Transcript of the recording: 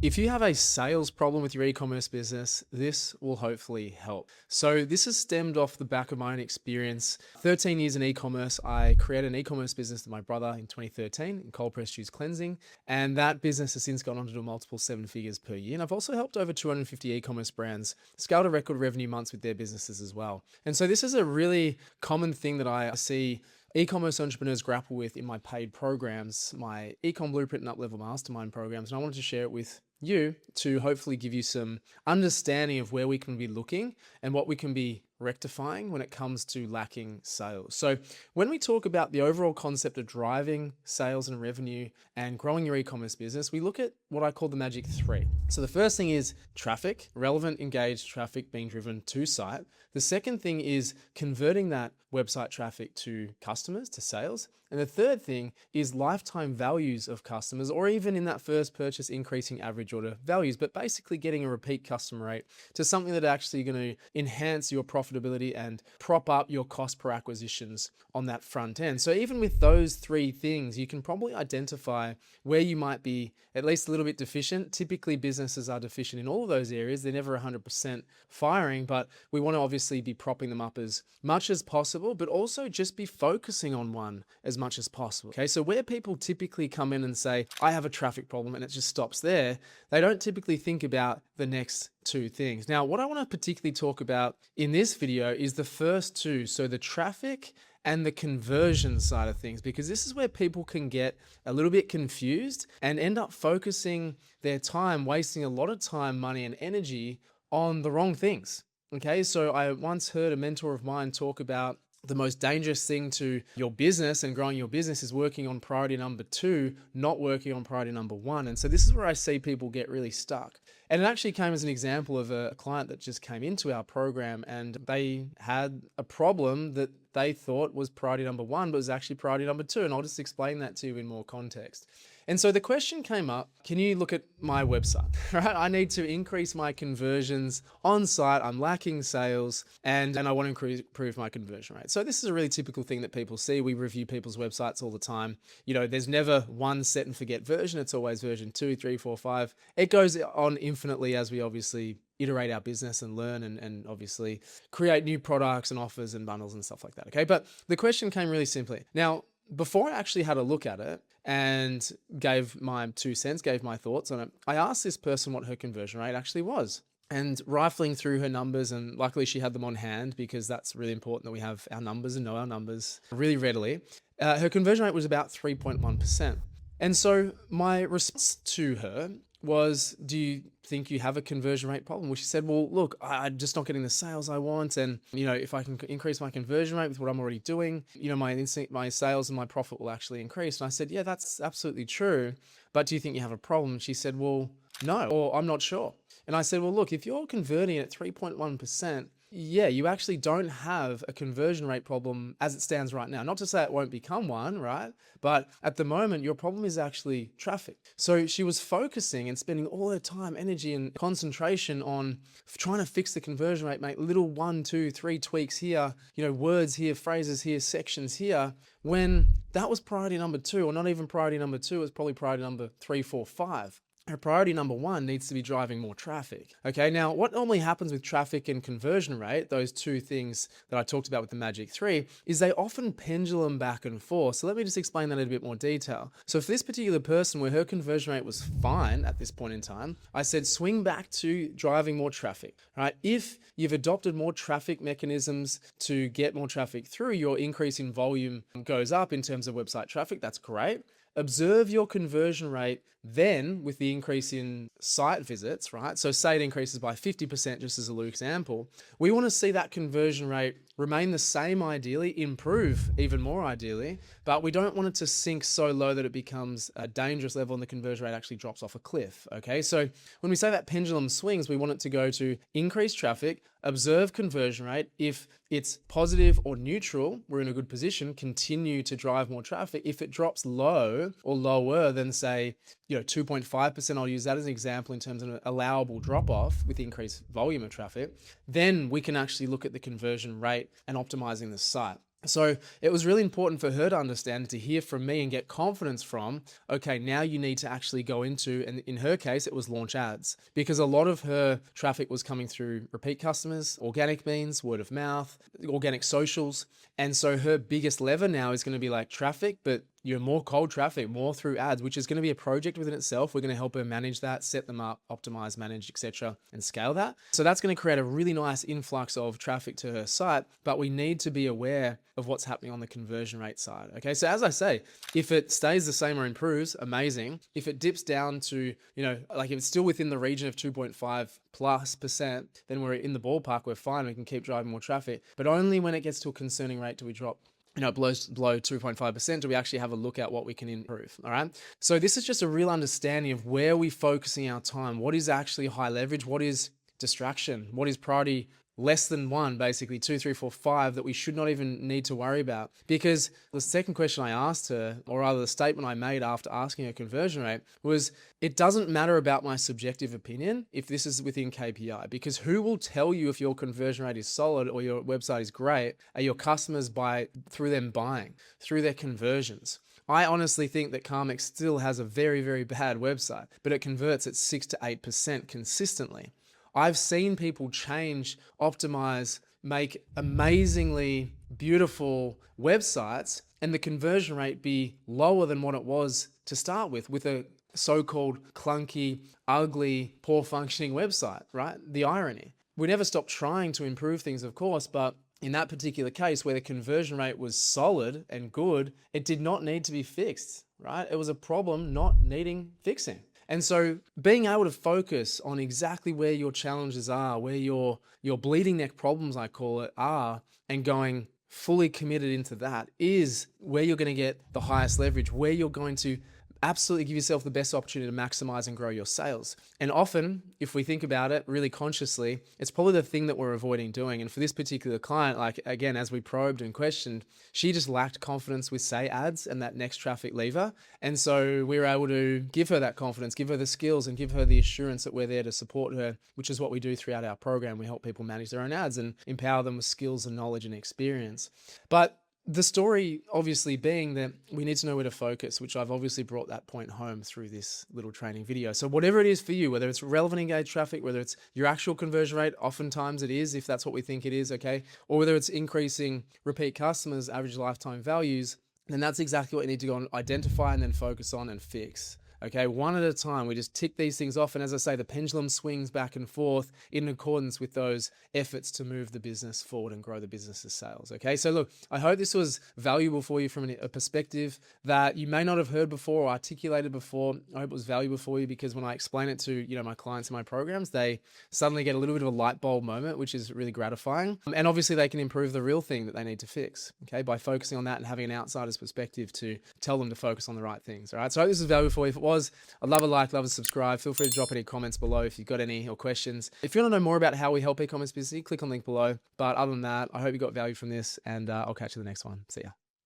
If you have a sales problem with your e-commerce business, this will hopefully help. So this has stemmed off the back of my own experience. 13 years in e-commerce, I created an e-commerce business with my brother in 2013 in cold pressed juice cleansing. And that business has since gone on to do multiple 7 figures per year. And I've also helped over 250 e-commerce brands scale to record revenue months with their businesses as well. And so this is a really common thing that I see e-commerce entrepreneurs grapple with in my paid programs, my Ecom Blueprint and Up-Level Mastermind programs. And I wanted to share it with you to hopefully give you some understanding of where we can be looking and what we can be rectifying when it comes to lacking sales. So when we talk about the overall concept of driving sales and revenue and growing your e-commerce business, we look at what I call the magic 3. So the first thing is traffic, relevant, engaged traffic being driven to site. The second thing is converting that website traffic to customers, to sales. And the third thing is lifetime values of customers, or even in that first purchase, increasing average order values, but basically getting a repeat customer rate to something that actually going to enhance your profitability and prop up your cost per acquisitions on that front end. So even with those 3 things, you can probably identify where you might be at least a little bit deficient. Typically businesses are deficient in all of those areas. They're never 100% firing, but we want to obviously be propping them up as much as possible, but also just be focusing on one as much as possible. Okay, so where people typically come in and say, I have a traffic problem, and it just stops there, they don't typically think about the next 2 things. Now, what I want to particularly talk about in this video is the first 2. So the traffic and the conversion side of things, because this is where people can get a little bit confused and end up focusing their time, wasting a lot of time, money, and energy on the wrong things. Okay, so I once heard a mentor of mine talk about the most dangerous thing to your business and growing your business is working on priority number 2, not working on priority number 1. And so this is where I see people get really stuck. And it actually came as an example of a client that just came into our program, and they had a problem that they thought was priority number 1, but was actually priority number 2. And I'll just explain that to you in more context. And so the question came up, can you look at my website, right? I need to increase my conversions on site. I'm lacking sales and I want to improve my conversion rate. So this is a really typical thing that people see. We review people's websites all the time. You know, there's never one set and forget version. It's always version 2, 3, 4, 5. It goes on infinitely as we obviously iterate our business and learn and obviously create new products and offers and bundles and stuff like that. Okay. But the question came really simply. Now, before I actually had a look at it and gave my 2 cents, gave my thoughts on it, I asked this person what her conversion rate actually was. And rifling through her numbers, and luckily she had them on hand because that's really important that we have our numbers and know our numbers really readily. Her conversion rate was about 3.1%. And so my response to her was, do you think you have a conversion rate problem? Well, she said, well, look, I'm just not getting the sales I want. And, you know, if I can increase my conversion rate with what I'm already doing, you know, my sales and my profit will actually increase. And I said, yeah, that's absolutely true. But do you think you have a problem? She said, well, no, or I'm not sure. And I said, well, look, if you're converting at 3.1%, yeah, you actually don't have a conversion rate problem as it stands right now. Not to say it won't become one, right? But at the moment, your problem is actually traffic. So she was focusing and spending all her time, energy, and concentration on trying to fix the conversion rate, make little 1, 2, 3 tweaks here, you know, words here, phrases here, sections here, when that was priority number 2, or not even priority number 2, it was probably priority number 3, 4, 5. Our priority number 1 needs to be driving more traffic. Okay, now what normally happens with traffic and conversion rate, those 2 things that I talked about with the magic 3, is they often pendulum back and forth. So let me just explain that in a bit more detail. So for this particular person where her conversion rate was fine at this point in time, I said swing back to driving more traffic, right? If you've adopted more traffic mechanisms to get more traffic through, your increase in volume goes up in terms of website traffic, that's great. Observe your conversion rate then with the increase in site visits, right? So say it increases by 50%, just as a little example. We want to see that conversion rate remain the same ideally, improve even more ideally, but we don't want it to sink so low that it becomes a dangerous level and the conversion rate actually drops off a cliff, okay? So when we say that pendulum swings, we want it to go to increase traffic, observe conversion rate. If it's positive or neutral, we're in a good position, continue to drive more traffic. If it drops low or lower than say, 2.5%, I'll use that as an example in terms of an allowable drop off with increased volume of traffic, then we can actually look at the conversion rate and optimizing the site. So it was really important for her to understand, to hear from me and get confidence from, okay, now you need to actually go into, and in her case, it was launch ads, because a lot of her traffic was coming through repeat customers, organic means, word of mouth, organic socials. And so her biggest lever now is going to be like traffic, but more cold traffic, more through ads, which is going to be a project within itself. We're going to help her manage that, set them up, optimize, manage, etc., and scale that. So that's going to create a really nice influx of traffic to her site, but we need to be aware of what's happening on the conversion rate side. Okay, so as I say, if it stays the same or improves, amazing. If it dips down to, like if it's still within the region of 2.5+%, then we're in the ballpark, we're fine, we can keep driving more traffic. But only when it gets to a concerning rate do we drop below 2.5%, do we actually have a look at what we can improve. All right. So this is just a real understanding of where we're focusing our time. What is actually high leverage? What is distraction? What is priority less than 1, basically 2, 3, 4, 5 that we should not even need to worry about? Because the second question I asked her, or rather the statement I made after asking her conversion rate, was it doesn't matter about my subjective opinion if this is within KPI, because who will tell you if your conversion rate is solid or your website is great? Are your customers through them buying, through their conversions? I honestly think that Carmex still has a very, very bad website, but it converts at 6 to 8% consistently. I've seen people change, optimize, make amazingly beautiful websites, and the conversion rate be lower than what it was to start with a so-called clunky, ugly, poor functioning website, right? The irony. We never stop trying to improve things, of course, but in that particular case where the conversion rate was solid and good, it did not need to be fixed, right? It was a problem not needing fixing. And so being able to focus on exactly where your challenges are, where your bleeding neck problems, I call it, are, and going fully committed into that is where you're going to get the highest leverage, where you're going to absolutely give yourself the best opportunity to maximize and grow your sales. And often, if we think about it really consciously, it's probably the thing that we're avoiding doing. And for this particular client, like again, as we probed and questioned, she just lacked confidence with say ads and that next traffic lever. And so we were able to give her that confidence, give her the skills, and give her the assurance that we're there to support her, which is what we do throughout our program. We help people manage their own ads and empower them with skills and knowledge and experience. But the story obviously being that we need to know where to focus, which I've obviously brought that point home through this little training video. So whatever it is for you, whether it's relevant engaged traffic, whether it's your actual conversion rate, oftentimes it is, if that's what we think it is, okay, or whether it's increasing repeat customers, average lifetime values, then that's exactly what you need to go and identify and then focus on and fix. Okay, one at a time, we just tick these things off. And as I say, the pendulum swings back and forth in accordance with those efforts to move the business forward and grow the business's sales. Okay, so look, I hope this was valuable for you from a perspective that you may not have heard before or articulated before. I hope it was valuable for you because when I explain it to my clients in my programs, they suddenly get a little bit of a light bulb moment, which is really gratifying. And obviously they can improve the real thing that they need to fix, okay, by focusing on that and having an outsider's perspective to tell them to focus on the right things. All right, so I hope this is valuable for you. If it was, I'd love a like, love a subscribe. Feel free to drop any comments below if you've got any or questions. If you want to know more about how we help e-commerce business, click on the link below. But other than that, I hope you got value from this and I'll catch you in the next one. See ya.